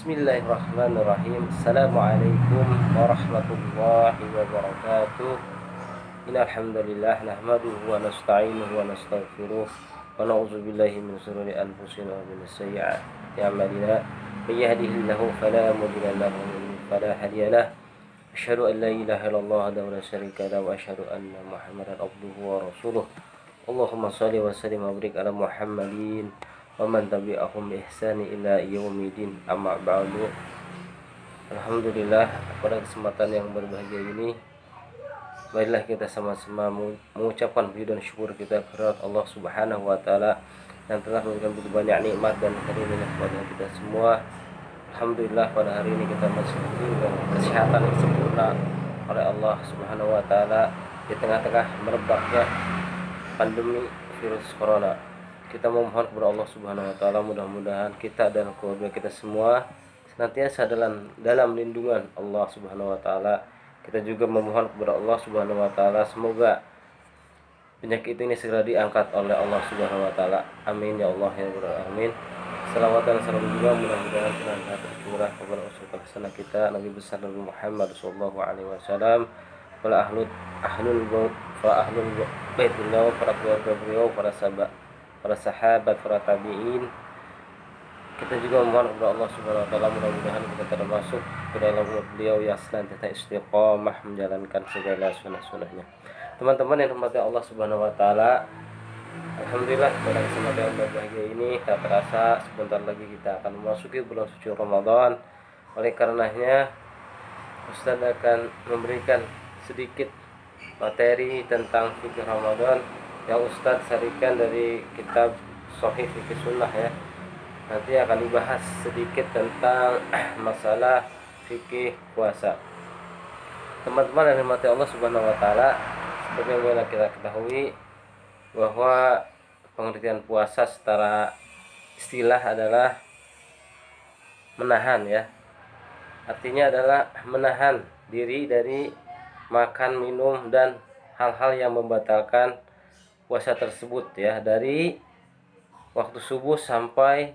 Bismillahirrahmanirrahim. Assalamualaikum warahmatullahi wabarakatuh. Innal hamdalillah nahmaduhu wa nasta'inuhu wa nastaghfiruh wa na'udzu billahi min shururi anfusina wa min sayyi'ati a'malina. May yahdihillahu fala mudilla lahu wa man yudlil fala hadiya lahu. Asyhadu an la ilaha illallah wahdahu la syarika lahu wa asyhadu anna Muhammadan abduhu wa rasuluh. Allahumma shalli wa sallim wa barik ala Muhammadin wa man tabi'ahum bi ihsani ila yaumidin, amma ba'du. Alhamdulillah, pada kesempatan yang berbahagia ini marilah kita sama-sama mengucapkan puji dan syukur kita kepada Allah Subhanahu wa taala yang telah memberikan begitu banyak nikmat dan karunia kepada kita semua. Alhamdulillah, pada hari ini kita masih diberikan kesehatan yang sempurna oleh Allah Subhanahu wa taala di tengah-tengah merebaknya pandemi virus corona. Kita memohon kepada Allah Subhanahu wa taala, mudah-mudahan kita dan keluarga kita semua senantiasa dalam lindungan Allah Subhanahu wa taala. Kita juga memohon kepada Allah Subhanahu wa taala semoga penyakit ini segera diangkat oleh Allah Subhanahu wa taala. Amin ya Allah ya rabbal alamin. Salawat dan salam juga mudah-mudahan senantiasa tercurah kepada Rasul hasanah kita Nabi besar Nabi Muhammad sallallahu alaihi wasallam, para ahlul baitullah, para keluarga beliau, para sahabat, para tabi'in. Kita juga memohon kepada Allah Subhanahu wa taala, mudah-mudahan kita termasuk ke dalam umat beliau yang senantiasa istiqomah menjalankan segala sunnah-sunnahnya. Teman-teman yang dirahmati Allah Subhanahu wa taala, alhamdulillah pada kesempatan yang berbahagia ini tak terasa sebentar lagi kita akan memasuki bulan suci Ramadan. Oleh karenanya Ustaz akan memberikan sedikit materi tentang fikih Ramadan yang Ustaz sarikan dari kitab Sahih Fikih Sunnah ya. Nanti akan dibahas sedikit tentang masalah fikih puasa. Teman-teman yang dirahmati Allah Subhanahu wa taala, seperti yang kita ketahui bahwa pengertian puasa secara istilah adalah menahan ya. Artinya adalah menahan diri dari makan, minum dan hal-hal yang membatalkan puasa tersebut ya, dari waktu subuh sampai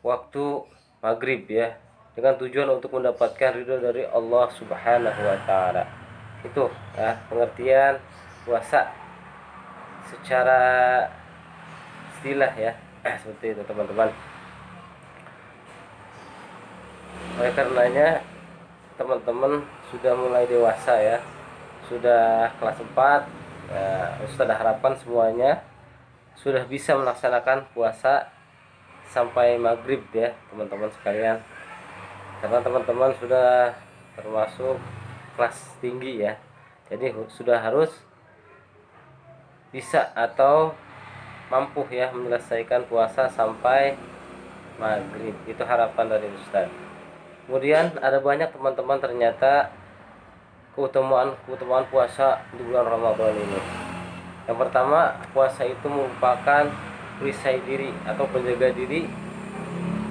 waktu maghrib ya, dengan tujuan untuk mendapatkan ridho dari Allah Subhanahu wa taala. Itu ya pengertian puasa secara istilah ya. Seperti itu teman-teman. Oleh karenanya teman-teman sudah mulai dewasa ya, sudah kelas 4 ya, Ustaz harapkan semuanya sudah bisa melaksanakan puasa sampai maghrib ya teman-teman sekalian, karena teman-teman sudah termasuk kelas tinggi ya, jadi sudah harus bisa atau mampu ya menyelesaikan puasa sampai maghrib. Itu harapan dari Ustaz. Kemudian ada banyak teman-teman ternyata keutamaan puasa di bulan Ramadan ini. Yang pertama, puasa itu merupakan perisai diri atau penjaga diri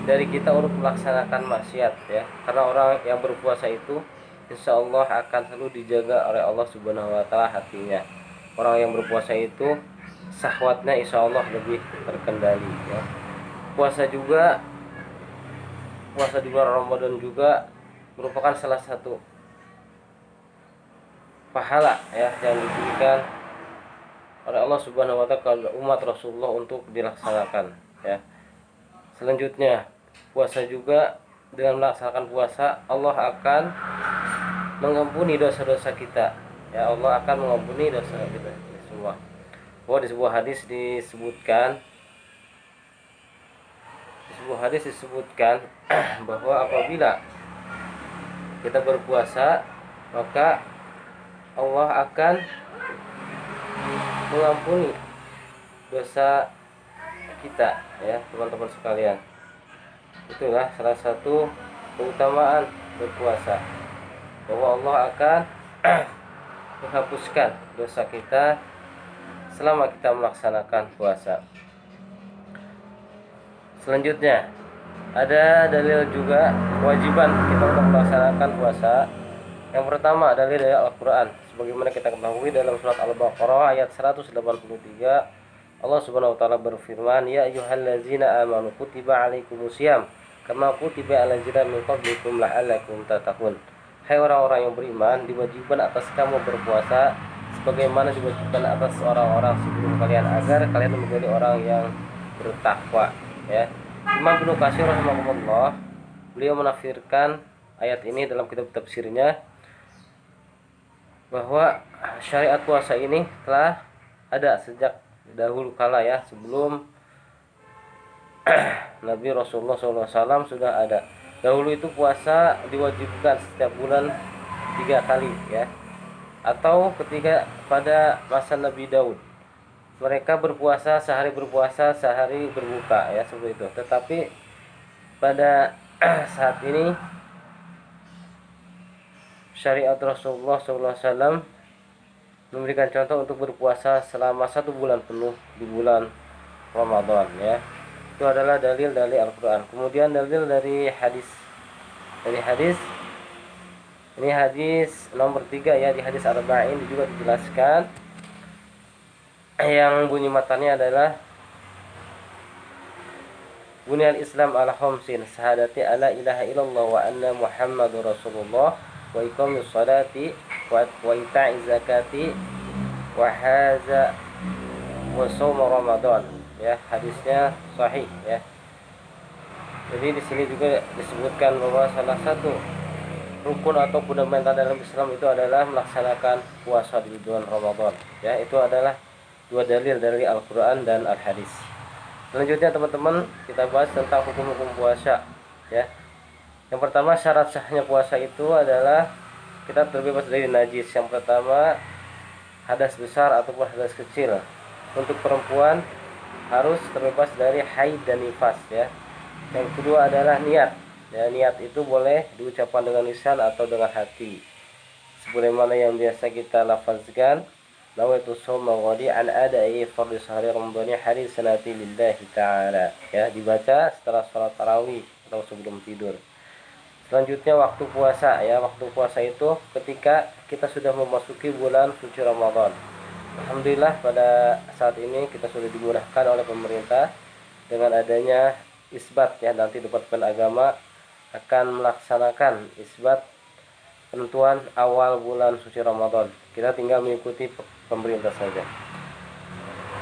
dari kita untuk melaksanakan maksiat ya. Karena orang yang berpuasa itu insya Allah akan selalu dijaga oleh Allah Subhanahu wa taala hatinya. Orang yang berpuasa itu syahwatnya insya Allah lebih terkendali ya. Puasa di bulan Ramadan juga merupakan salah satu pahala ya yang diberikan oleh Allah Subhanahu wa taala kepada umat Rasulullah untuk dilaksanakan ya. Selanjutnya, puasa juga, dengan melaksanakan puasa Allah akan mengampuni dosa-dosa kita. Ya, Allah akan mengampuni dosa kita semua. Di sebuah hadis disebutkan bahwa apabila kita berpuasa maka Allah akan mengampuni dosa kita ya teman-teman sekalian. Itulah salah satu keutamaan berpuasa, bahwa Allah akan menghapuskan dosa kita selama kita melaksanakan puasa. Selanjutnya ada dalil juga kewajiban kita untuk melaksanakan puasa. Yang pertama dalil dari Al-Quran, sebagaimana kita ketahui dalam surat Al-Baqarah ayat 183, Allah Subhanahu wa taala berfirman, ya ayyuhallazina amanu kutiba alaikumusiyam kama kutiba 'alal ladzina min qablikum la'allakum tattaqun. Hai orang-orang yang beriman, diwajibkan atas kamu berpuasa sebagaimana diwajibkan atas orang-orang sebelum kalian agar kalian menjadi orang yang bertakwa, ya. Imam Ibnu Katsir rahimahullah, beliau menafsirkan ayat ini dalam kitab tafsirnya bahwa syariat puasa ini telah ada sejak dahulu kala, ya, sebelum Nabi Rasulullah SAW sudah ada. Dahulu itu puasa diwajibkan setiap bulan 3 kali, ya. Atau ketika pada masa Nabi Daud, mereka berpuasa sehari berbuka, ya, seperti itu. Tetapi pada saat ini syariat Rasulullah SAW memberikan contoh untuk berpuasa selama 1 bulan penuh di bulan Ramadan, ya. Itu adalah dalil dari Al-Quran. Kemudian dalil dari hadis. Ini hadis nomor 3, ya, di hadis Arba'in juga dijelaskan, yang bunyi matanya adalah Bunyal Islam ala khamsin, syahadati alla ilaha illallah wa anna Muhammadur Rasulullah, wa iqamis salati wa ita'iz zakati wa haza wa shaum Ramadan, ya. Hadisnya sahih, ya. Jadi di sini juga disebutkan bahwa salah satu rukun atau fundamental dalam Islam itu adalah melaksanakan puasa di bulan Ramadan, ya. Itu adalah 2 dalil dari Al-Quran dan Al-Hadis. Selanjutnya teman-teman, kita bahas tentang hukum-hukum puasa, ya. Yang pertama, syarat sahnya puasa itu adalah kita terbebas dari najis. Yang pertama, hadas besar ataupun hadas kecil. Untuk perempuan harus terbebas dari haid dan nifas, ya. Yang kedua adalah niat, ya. Niat itu boleh diucapkan dengan lisan atau dengan hati, sebagaimana yang biasa kita lafazkan, nawaitu shauma ghadi an ada'i fardhi sahri ramadhani hari sanati lillahi ta'ala, ya. Dibaca setelah salat tarawih atau sebelum tidur. Selanjutnya waktu puasa, ya. Waktu puasa itu ketika kita sudah memasuki bulan suci Ramadan. Alhamdulillah pada saat ini kita sudah dimudahkan oleh pemerintah dengan adanya isbat, ya. Nanti Departemen Agama akan melaksanakan isbat penentuan awal bulan suci Ramadan. Kita tinggal mengikuti pemerintah saja.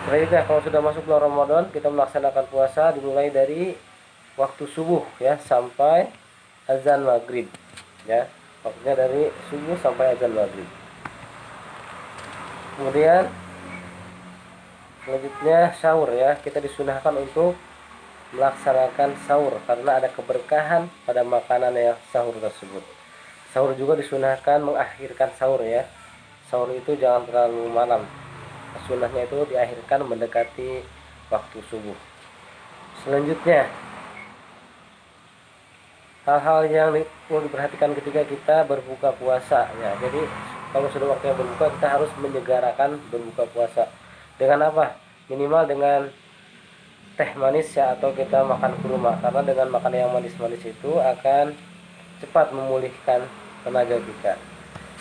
Selanjutnya kalau sudah masuk bulan Ramadan, kita melaksanakan puasa dimulai dari waktu subuh, ya, sampai azan maghrib, ya. Waktunya dari subuh sampai azan maghrib. Kemudian selanjutnya sahur, ya. Kita disunahkan untuk melaksanakan sahur karena ada keberkahan pada makanan yang sahur tersebut. Sahur juga disunahkan mengakhirkan sahur, ya. Sahur itu jangan terlalu malam. Sunnahnya itu diakhirkan mendekati waktu subuh. Selanjutnya, hal-hal yang perlu diperhatikan ketika kita berbuka puasa, ya. Jadi kalau sudah waktunya berbuka, kita harus menyegarakan berbuka puasa. Dengan apa? Minimal dengan teh manis, ya, atau kita makan kurma, karena dengan makan yang manis-manis itu akan cepat memulihkan tenaga kita.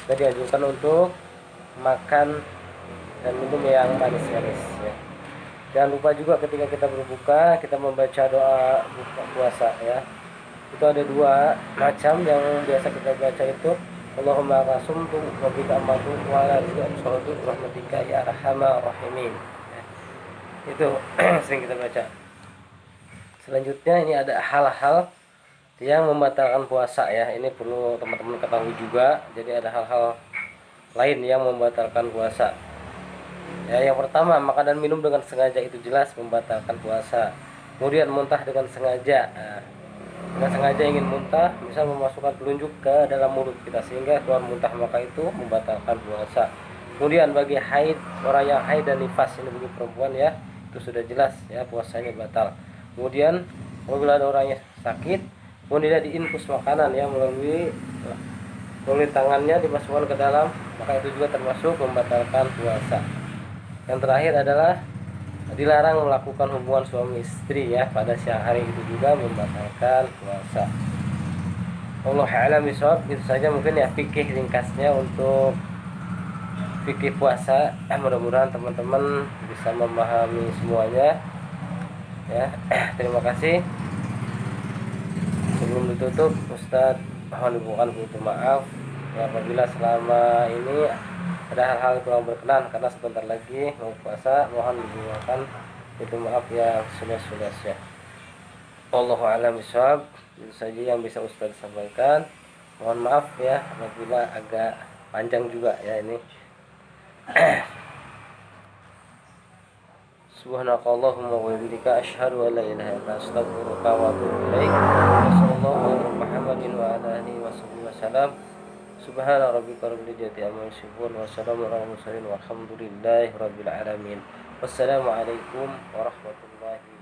Kita dianjurkan untuk makan dan minum yang manis-manis, ya. Jangan lupa juga ketika kita berbuka, kita membaca doa buka puasa, ya. Itu ada 2 macam yang biasa kita baca itu, Allahumma qasumtu wa bika amatu wa la rizqatu rahmatika ya arhamar rahimin, ya. Itu sering kita baca. Selanjutnya ini ada hal-hal yang membatalkan puasa, ya. Ini perlu teman-teman ketahui juga. Jadi ada hal-hal lain yang membatalkan puasa, ya. Yang pertama, makan dan minum dengan sengaja itu jelas membatalkan puasa. Kemudian muntah dengan sengaja, nah, dengan sengaja ingin muntah, misal memasukkan telunjuk ke dalam mulut kita sehingga keluar muntah, maka itu membatalkan puasa. Kemudian bagi haid, orang yang haid dan nifas, ini bagi perempuan, ya, itu sudah jelas, ya, puasanya batal. Kemudian apabila ada orang yang sakit, kemudian diinfus makanan, ya, melalui tangannya dimasukkan ke dalam, maka itu juga termasuk membatalkan puasa. Yang terakhir adalah dilarang melakukan hubungan suami istri, ya, pada siang hari, itu juga membatalkan puasa. Allah a'lam bishawab. Itu saja mungkin, ya, fikih ringkasnya untuk fikih puasa. Mudah-mudahan teman-teman bisa memahami semuanya, ya. Terima kasih. sebelum ditutup, Ustadz mohon dibukakan pintu maaf ya, apabila selama ini ada hal-hal kurang berkenan, karena sebentar lagi mau puasa. Mohon dibukakan pintu maaf yang seluas-luasnya. Allahu a'lam bishawab. Itu saja yang bisa Ustadz sampaikan. Mohon maaf ya apabila agak panjang juga ya ini. Subhanakallahumma wa bihamdika asyhadu an la ilaha illa anta astaghfiruka wa atubu ilaik. Wassallallahu ala Muhammadin wa ala alihi wasallam. Subhana rabbika rabbil izzati amma yasifun wa salamun alal mursalin walhamdulillahi rabbil alamin. Wassalamualaikum warahmatullahi